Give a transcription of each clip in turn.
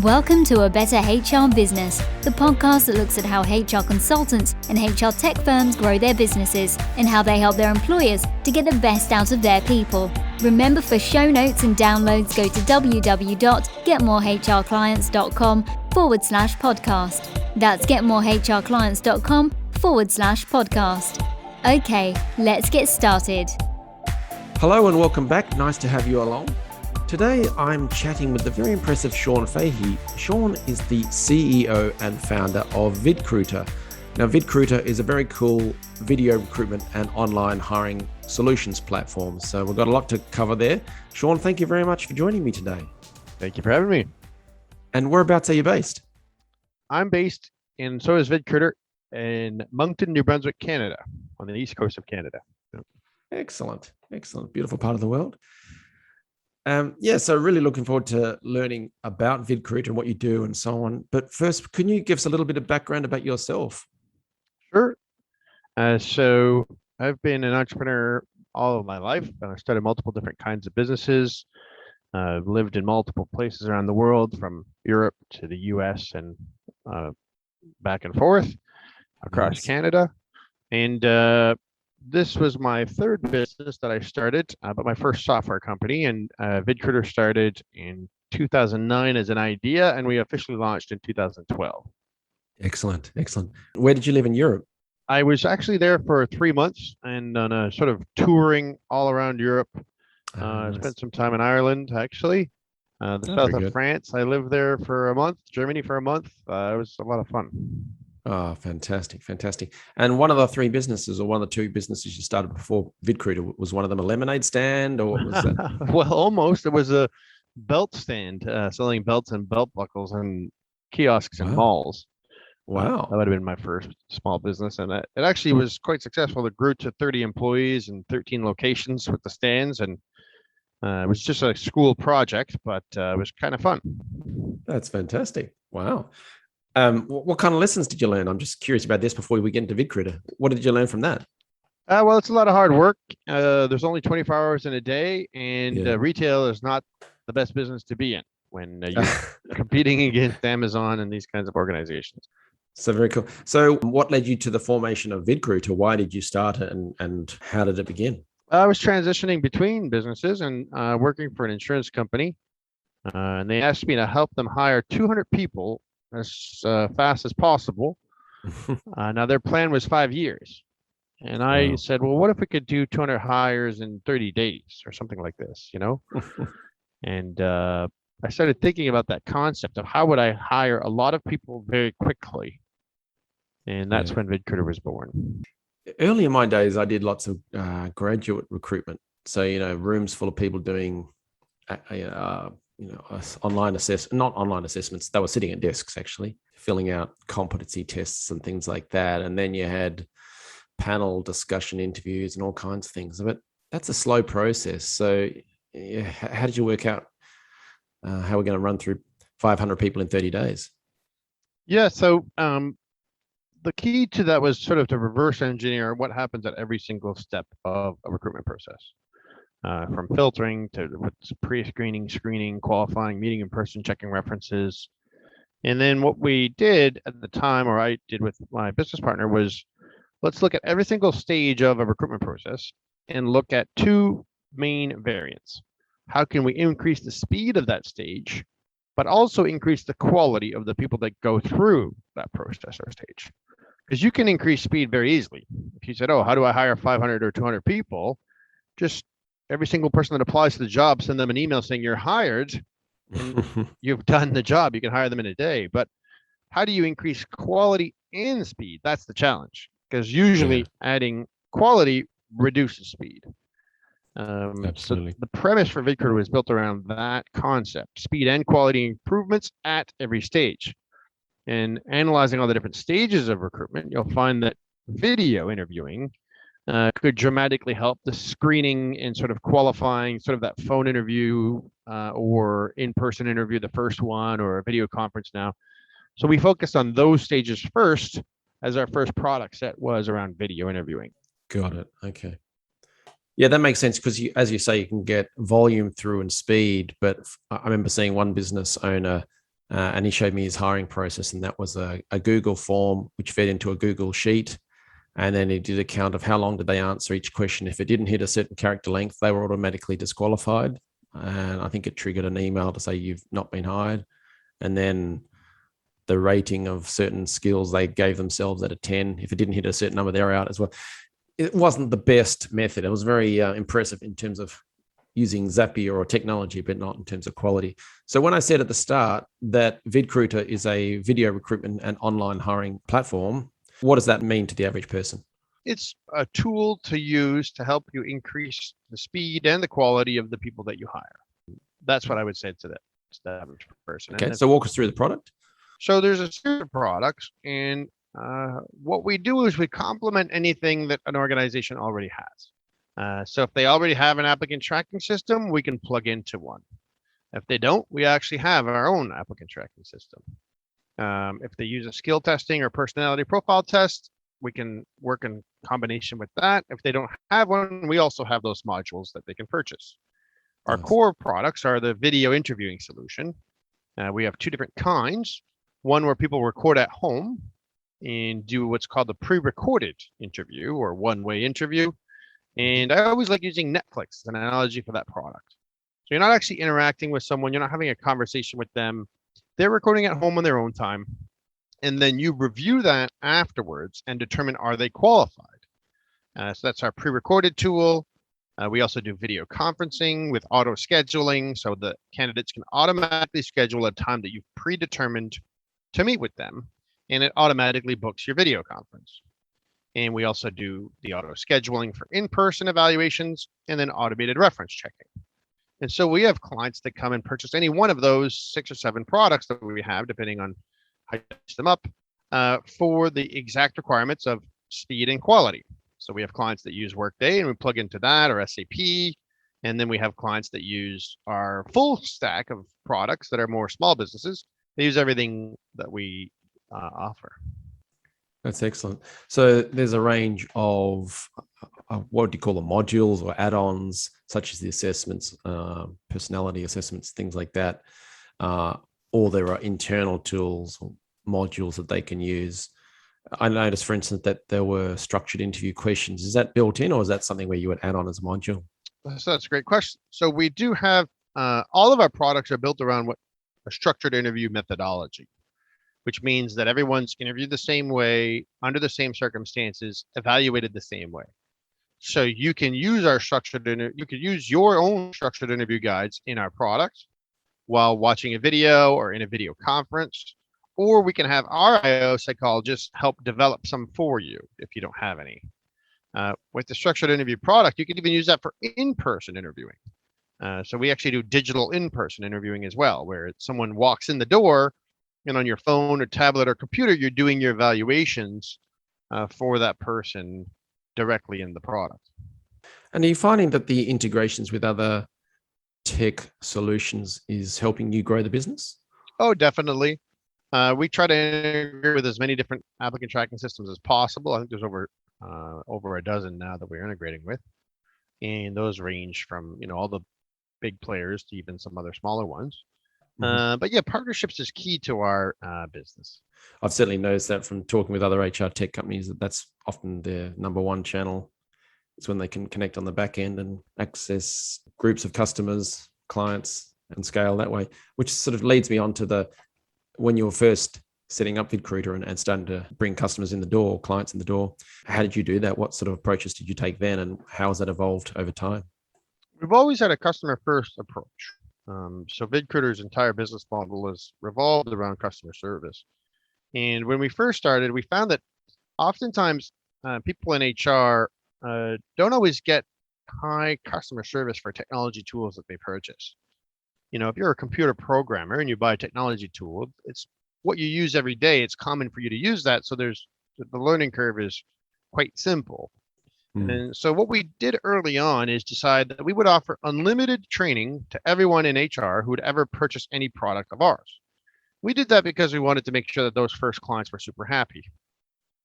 Welcome to A Better HR Business, the podcast that looks at how HR consultants and HR tech firms grow their businesses and how they help their employers to get the best out of their people. Remember, for show notes and downloads, go to www.getmorehrclients.com/podcast. That's getmorehrclients.com/podcast. Okay, let's get started. Hello and welcome back. Nice to have you along. Today, I'm chatting with the very impressive Sean Fahey. Sean is the CEO and founder of VidCruiter. Now, VidCruiter is a very cool video recruitment and online hiring solutions platform. So we've got a lot to cover there. Sean, thank you very much for joining me today. Thank you for having me. And whereabouts are you based? I'm based in, so is VidCruiter, in Moncton, New Brunswick, Canada, on the east coast of Canada. Excellent. Excellent. Beautiful part of the world. So really looking forward to learning about VidCruiter and what you do and so on. But first, can you give us a little bit of background about yourself? Sure. So I've been an entrepreneur all of my life. I started multiple different kinds of businesses. I've lived in multiple places around the world, from Europe to the US and back and forth across Canada. And this was my third business that I started, but my first software company. And VidCruiter started in 2009 as an idea, and we officially launched in 2012. Excellent. Excellent. Where did you live in Europe? I was actually there for 3 months and on a sort of touring all around Europe. I spent some time in Ireland, actually, the south of France. I lived there for a month, Germany for a month. It was a lot of fun. Oh, fantastic. Fantastic. And one of the three businesses, or one of the two businesses you started before VidCruiter, was one of them a lemonade stand, or what was that? Well, almost. It was a belt stand, selling belts and belt buckles and kiosks and malls. Wow. That would have been my first small business. And it actually was quite successful. It grew to 30 employees and 13 locations with the stands. And it was just a school project, but it was kind of fun. That's fantastic. Wow. What kind of lessons did you learn? I'm just curious about this before we get into VidCruiter. What did you learn from that? Well, it's a lot of hard work. There's only 24 hours in a day, and retail is not the best business to be in when you're competing against Amazon and these kinds of organizations. So very cool. So what led you to the formation of VidCruiter? Why did you start it, and how did it begin? I was transitioning between businesses and working for an insurance company, and they asked me to help them hire 200 people as fast as possible. Now their plan was 5 years. And I said, well, what if we could do 200 hires in 30 days or something like this, And I started thinking about that concept of how would I hire a lot of people very quickly. And that's when VidCruiter was born. Early in my days, I did lots of graduate recruitment. So, rooms full of people doing online not online assessments. They were sitting at desks, actually, filling out competency tests and things like that. And then you had panel discussion interviews and all kinds of things. But that's a slow process. So how did you work out how we're going to run through 500 people in 30 days? Yeah. So the key to that was sort of to reverse engineer what happens at every single step of a recruitment process. From filtering to pre-screening, screening, qualifying, meeting in person, checking references. And then what we did at the time, or I did with my business partner, was let's look at every single stage of a recruitment process and look at two main variants. How can we increase the speed of that stage, but also increase the quality of the people that go through that process or stage? Because you can increase speed very easily. If you said, how do I hire 500 or 200 people? Just every single person that applies to the job, send them an email saying you're hired and you've done the job. You can hire them in a day. But how do you increase quality and speed? That's the challenge, because usually adding quality reduces speed. Absolutely. So the premise for VidCruiter was built around that concept: speed and quality improvements at every stage. And analyzing all the different stages of recruitment, you'll find that video interviewing could dramatically help the screening and sort of qualifying, sort of that phone interview or in-person interview, the first one, or a video conference now. So we focused on those stages first, as our first product set was around video interviewing. Got it. Okay. Yeah, that makes sense, because as you say, you can get volume through and speed. But I remember seeing one business owner and he showed me his hiring process, and that was a Google form which fed into a Google sheet. And then he did a count of how long did they answer each question. If it didn't hit a certain character length, they were automatically disqualified. And I think it triggered an email to say you've not been hired. And then the rating of certain skills they gave themselves at a 10. If it didn't hit a certain number, they're out as well. It wasn't the best method. It was very impressive in terms of using Zapier or technology, but not in terms of quality. So when I said at the start that VidCruiter is a video recruitment and online hiring platform, what does that mean to the average person? It's a tool to use to help you increase the speed and the quality of the people that you hire. That's what I would say to the average person. Okay, so walk us through the product. So there's a series of products, and what we do is we complement anything that an organization already has. So if they already have an applicant tracking system, we can plug into one. If they don't, we actually have our own applicant tracking system. If they use a skill testing or personality profile test, we can work in combination with that. If they don't have one, we also have those modules that they can purchase. Our core products are the video interviewing solution. We have two different kinds. One where people record at home and do what's called the pre-recorded interview or one-way interview. And I always like using Netflix as an analogy for that product. So you're not actually interacting with someone. You're not having a conversation with them. They're recording at home on their own time. And then you review that afterwards and determine, are they qualified? So that's our pre-recorded tool. We also do video conferencing with auto scheduling. So the candidates can automatically schedule a time that you've predetermined to meet with them, and it automatically books your video conference. And we also do the auto scheduling for in-person evaluations and then automated reference checking. And so we have clients that come and purchase any one of those 6 or 7 products that we have, depending on how you set them up, for the exact requirements of speed and quality. So we have clients that use Workday and we plug into that, or SAP. And then we have clients that use our full stack of products that are more small businesses. They use everything that we offer. That's excellent. So there's a range of what do you call them, modules or add-ons, such as the assessments, personality assessments, things like that. Or there are internal tools or modules that they can use. I noticed, for instance, that there were structured interview questions. Is that built in, or is that something where you would add on as a module? So that's a great question. So we do have all of our products are built around what a structured interview methodology, which means that everyone's interviewed the same way, under the same circumstances, evaluated the same way. So you can use our you could use your own structured interview guides in our product while watching a video or in a video conference, or we can have our IO psychologists help develop some for you if you don't have any. With the structured interview product, you can even use that for in-person interviewing. So we actually do digital in-person interviewing as well, where someone walks in the door and on your phone or tablet or computer, you're doing your evaluations for that person directly in the product. And are you finding that the integrations with other tech solutions is helping you grow the business? Oh, definitely. We try to integrate with as many different applicant tracking systems as possible. I think there's over a dozen now that we're integrating with, and those range from all the big players to even some other smaller ones. But yeah, partnerships is key to our business. I've certainly noticed that from talking with other HR tech companies, that's often their number one channel. It's when they can connect on the back end and access groups of customers, clients, and scale that way, which sort of leads me on to when you were first setting up VidCruiter and starting to bring customers in the door, clients in the door. How did you do that? What sort of approaches did you take then, and how has that evolved over time? We've always had a customer first approach. So VidCruiter's entire business model is revolved around customer service. And when we first started, we found that oftentimes people in HR don't always get high customer service for technology tools that they purchase. If you're a computer programmer and you buy a technology tool, it's what you use every day. It's common for you to use that. So the learning curve is quite simple. And so what we did early on is decide that we would offer unlimited training to everyone in HR who would ever purchase any product of ours. We did that because we wanted to make sure that those first clients were super happy.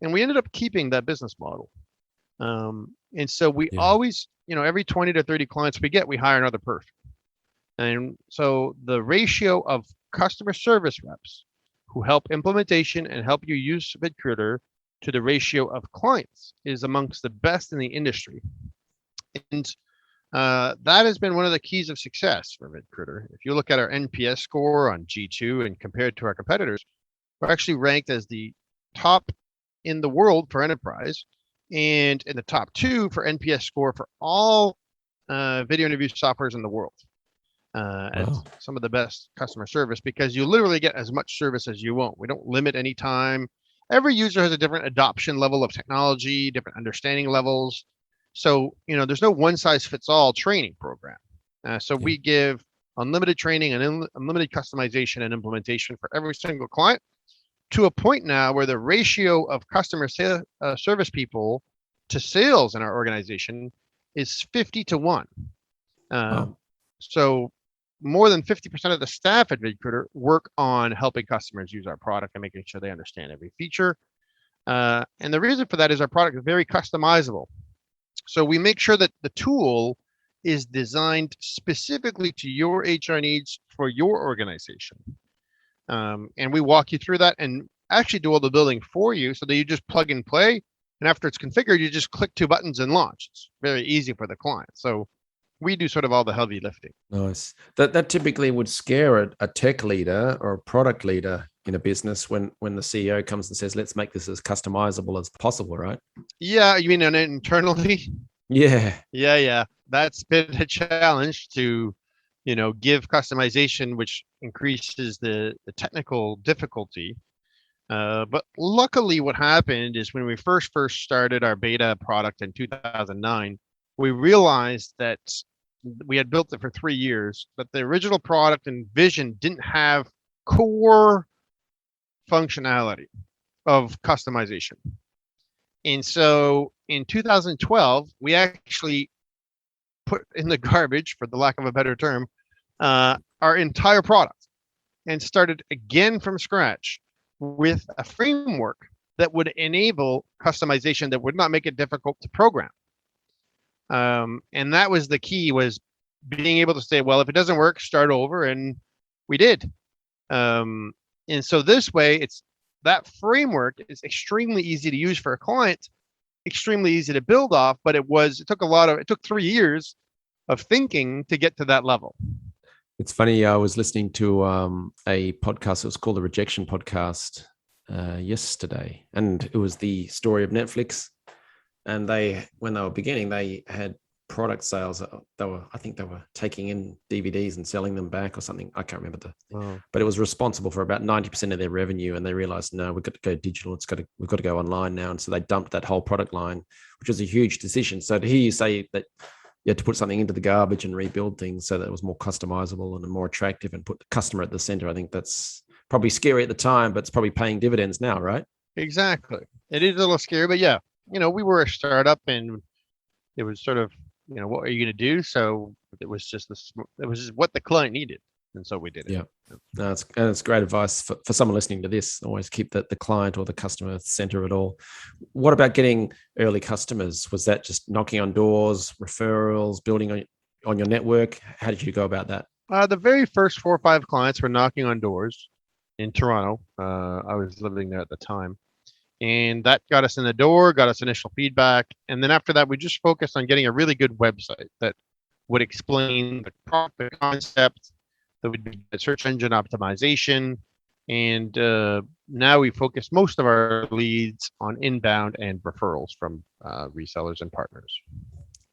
And we ended up keeping that business model. And so we always, every 20 to 30 clients we get, we hire another person. And so the ratio of customer service reps who help implementation and help you use VidCruiter to the ratio of clients is amongst the best in the industry. And that has been one of the keys of success for VidCruiter. If you look at our NPS score on G2 and compared to our competitors, we're actually ranked as the top in the world for enterprise and in the top 2 for NPS score for all video interview softwares in the world. As some of the best customer service, because you literally get as much service as you want. We don't limit any time. Every user has a different adoption level of technology, different understanding levels. So, there's no one size fits all training program. So we give unlimited training and unlimited customization and implementation for every single client, to a point now where the ratio of customer service people to sales in our organization is 50-1. So more than 50% of the staff at VidCruiter work on helping customers use our product and making sure they understand every feature. And the reason for that is our product is very customizable. So we make sure that the tool is designed specifically to your HR needs for your organization. And we walk you through that and actually do all the building for you so that you just plug and play. And after it's configured, you just click 2 buttons and launch. It's very easy for the client. So we do sort of all the heavy lifting. Nice. That typically would scare a tech leader or a product leader in a business when the CEO comes and says, let's make this as customizable as possible, right? Yeah, you mean internally? Yeah. Yeah. That's been a challenge to, give customization, which increases the technical difficulty. But luckily what happened is when we first started our beta product in 2009, we realized that we had built it for 3 years, but the original product and vision didn't have core functionality of customization. And so in 2012, we actually put in the garbage, for the lack of a better term, our entire product and started again from scratch with a framework that would enable customization that would not make it difficult to program. And that was the key, was being able to say, well, if it doesn't work, start over. And we did. And so this way, that framework is extremely easy to use for a client, extremely easy to build off, but it took 3 years of thinking to get to that level. It's funny. I was listening to a podcast. It was called the Rejection Podcast yesterday. And it was the story of Netflix. And when they were beginning, they had product sales. I think they were taking in DVDs and selling them back or something. I can't remember but it was responsible for about 90% of their revenue. And they realized, no, we've got to go digital. We've got to go online now. And so they dumped that whole product line, which was a huge decision. So to hear you say that you had to put something into the garbage and rebuild things so that it was more customizable and more attractive and put the customer at the center, I think that's probably scary at the time, but it's probably paying dividends now, right? Exactly. It is a little scary, but yeah. We were a startup, and it was sort of, what are you going to do? So it was just what the client needed, and so we did it. Yeah, that's great advice for someone listening to this. Always keep the client or the customer at the center of it all. What about getting early customers? Was that just knocking on doors, referrals, building on your network? How did you go about that? The very first 4 or 5 clients were knocking on doors in Toronto. I was living there at the time. And that got us in the door, got us initial feedback. And then after that, we just focused on getting a really good website that would explain the product, the concept, that would be the search engine optimization. And now we focus most of our leads on inbound and referrals from resellers and partners.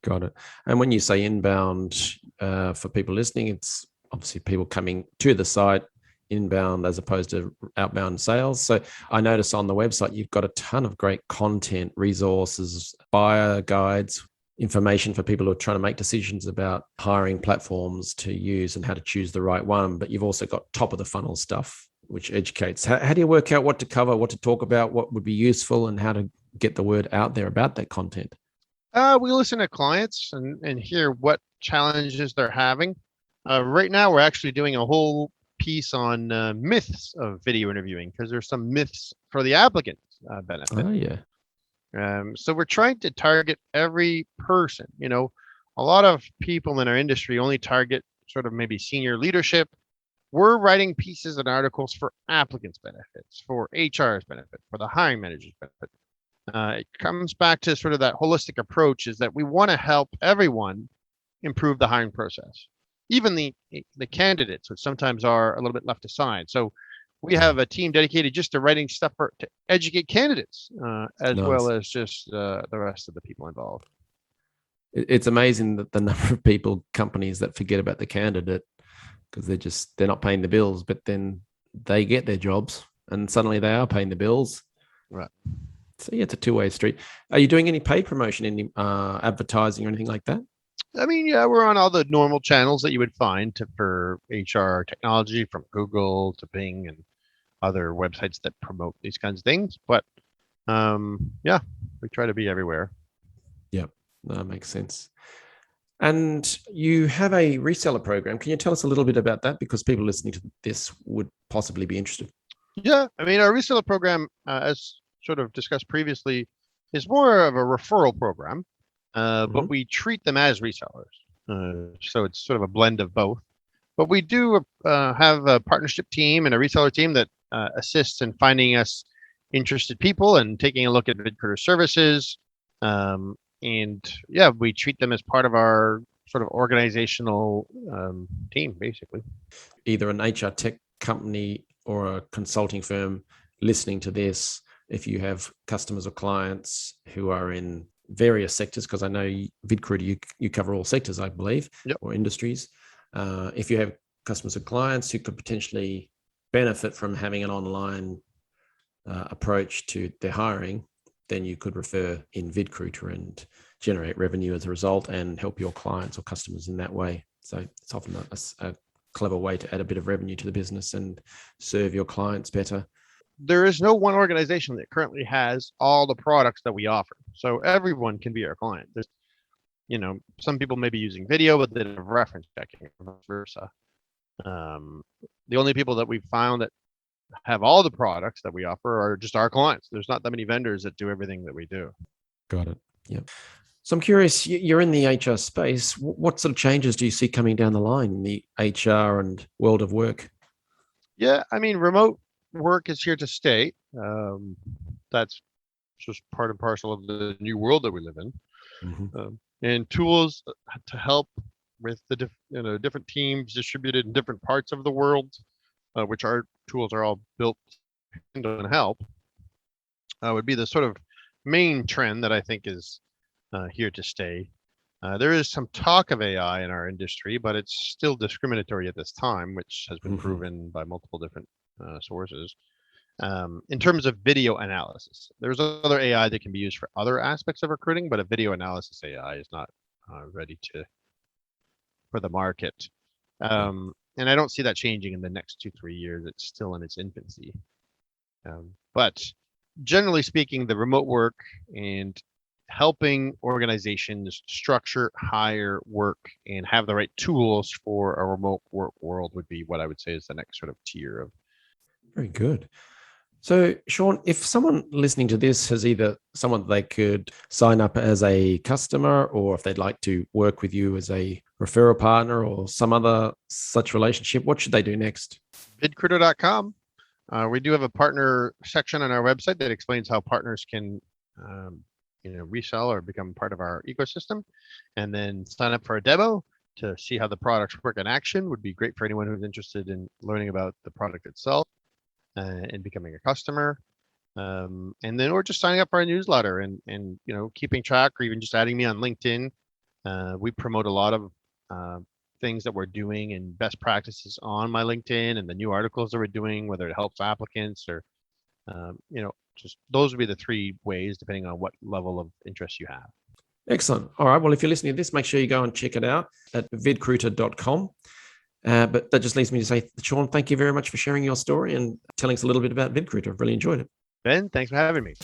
Got it. And when you say inbound, for people listening, it's obviously people coming to the site, inbound as opposed to outbound sales. So I notice on the website, you've got a ton of great content, resources, buyer guides, information for people who are trying to make decisions about hiring platforms to use and how to choose the right one. But you've also got top of the funnel stuff, which educates. How do you work out what to cover, what to talk about, what would be useful, and how to get the word out there about that content? We listen to clients and hear what challenges they're having. Right now, we're actually doing a whole piece on myths of video interviewing, because there's some myths for the applicant benefit. Oh yeah. So we're trying to target every person. A lot of people in our industry only target sort of maybe senior leadership we're writing pieces and articles for applicants' benefits, for HR's benefit, for the hiring manager's benefit. It comes back to sort of that holistic approach, is that we want to help everyone improve the hiring process, even the candidates, which sometimes are a little bit left aside. So we have a team dedicated just to writing stuff to educate candidates, as well as just the rest of the people involved. It's amazing that the number of companies that forget about the candidate because they're not paying the bills, but then they get their jobs and suddenly they are paying the bills. Right. So yeah, it's a two-way street. Are you doing any paid promotion, any advertising or anything like that? I mean, yeah, we're on all the normal channels that you would find for HR technology, from Google to Bing and other websites that promote these kinds of things. But yeah, we try to be everywhere. Yeah, that makes sense. And you have a reseller program. Can you tell us a little bit about that? Because people listening to this would possibly be interested. Yeah, I mean, our reseller program, as sort of discussed previously, is more of a referral program, but we treat them as resellers. So it's sort of a blend of both. But we do have a partnership team and a reseller team that assists in finding us interested people and taking a look at VidCruiter services. And yeah, we treat them as part of our sort of organizational team, basically. Either an HR tech company or a consulting firm listening to this, if you have customers or clients who are in various sectors, because I know VidCruiter, you cover all sectors, I believe, or industries. If you have customers or clients who could potentially benefit from having an online approach to their hiring, then you could refer in VidCruiter and generate revenue as a result and help your clients or customers in that way. So it's often a clever way to add a bit of revenue to the business and serve your clients better. There is no one organization that currently has all the products that we offer. So everyone can be our client. There's, some people may be using video, but they don't have reference checking, or vice versa. The only people that we've found that have all the products that we offer are just our clients. There's not that many vendors that do everything that we do. Got it. Yeah. So I'm curious, you're in the HR space. What sort of changes do you see coming down the line in the HR and world of work? Yeah, I mean, remote work is here to stay. That's just part and parcel of the new world that we live in. And tools to help with the different teams distributed in different parts of the world, which our tools are all built to help, would be the sort of main trend that I think is here to stay. There is some talk of AI in our industry, but it's still discriminatory at this time, which has been proven by multiple different sources. In terms of video analysis, there's other AI that can be used for other aspects of recruiting, but a video analysis AI is not ready for the market. And I don't see that changing in the next 2-3 years. It's still in its infancy. But generally speaking, the remote work and helping organizations structure, hire, work, and have the right tools for a remote work world would be what I would say is the next sort of tier of. Very good. So, Sean, if someone listening to this has either someone they could sign up as a customer, or if they'd like to work with you as a referral partner or some other such relationship, what should they do next? VidCruiter.com. We do have a partner section on our website that explains how partners can resell or become part of our ecosystem, and then sign up for a demo to see how the products work in action. Would be great for anyone who's interested in learning about the product itself and becoming a customer. And then or just signing up for our newsletter and keeping track, or even just adding me on LinkedIn. We promote a lot of things that we're doing and best practices on my LinkedIn, and the new articles that we're doing, whether it helps applicants or just those would be the 3 ways, depending on what level of interest you have. Excellent. All right. Well, if you're listening to this, make sure you go and check it out at vidcruiter.com. But that just leads me to say, Sean, thank you very much for sharing your story and telling us a little bit about VidCruiter. I've really enjoyed it. Ben, thanks for having me.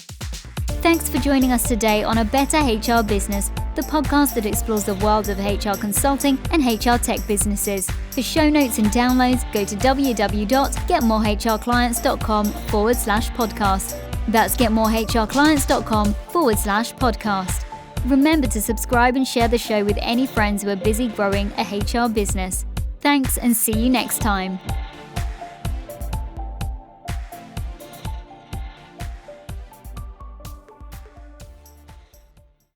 Thanks for joining us today on A Better HR Business, the podcast that explores the world of HR consulting and HR tech businesses. For show notes and downloads, go to www.getmorehrclients.com/podcast. That's getmorehrclients.com/podcast. Remember to subscribe and share the show with any friends who are busy growing a HR business. Thanks, and see you next time.